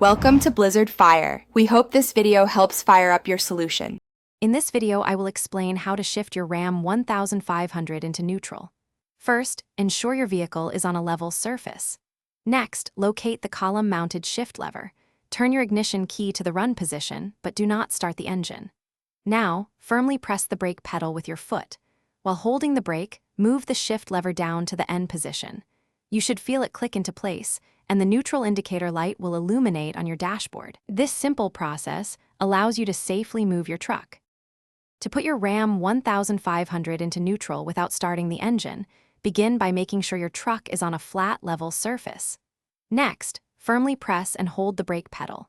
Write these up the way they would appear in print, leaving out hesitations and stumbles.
Welcome to Blizzard Fire. We hope this video helps fire up your solution. In this video, I will explain how to shift your Ram 1500 into neutral. First, ensure your vehicle is on a level surface. Next, locate the column-mounted shift lever. Turn your ignition key to the run position, but do not start the engine. Now, firmly press the brake pedal with your foot. While holding the brake, move the shift lever down to the N position. You should feel it click into place, and the neutral indicator light will illuminate on your dashboard. This simple process allows you to safely move your truck. To put your Ram 1500 into neutral without starting the engine, begin by making sure your truck is on a flat, level surface. Next, firmly press and hold the brake pedal.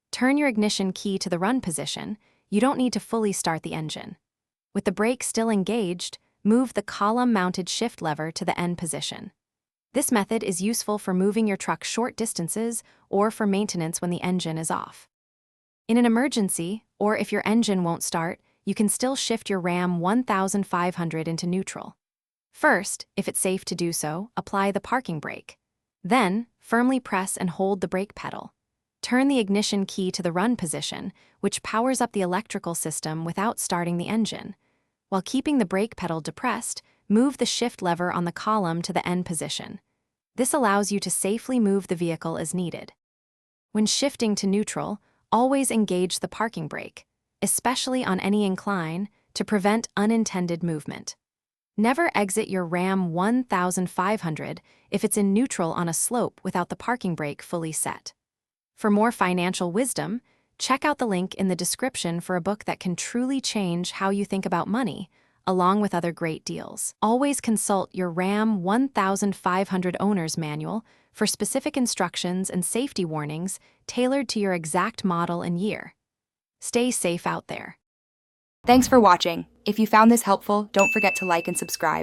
Turn your ignition key to the run position. You don't need to fully start the engine. With the brake still engaged, move the column-mounted shift lever to the N position. This method is useful for moving your truck short distances or for maintenance when the engine is off. In an emergency, or if your engine won't start, you can still shift your Ram 1500 into neutral. First, if it's safe to do so, apply the parking brake. Then, firmly press and hold the brake pedal. Turn the ignition key to the run position, which powers up the electrical system without starting the engine. While keeping the brake pedal depressed, move the shift lever on the column to the N position. This allows you to safely move the vehicle as needed. When shifting to neutral, always engage the parking brake, especially on any incline, to prevent unintended movement. Never exit your Ram 1500 if it's in neutral on a slope without the parking brake fully set. For more financial wisdom, check out the link in the description for a book that can truly change how you think about money, along with other great deals. Always consult your Ram 1500 owner's manual for specific instructions and safety warnings tailored to your exact model and year. Stay safe out there. Thanks for watching. If you found this helpful, don't forget to like and subscribe.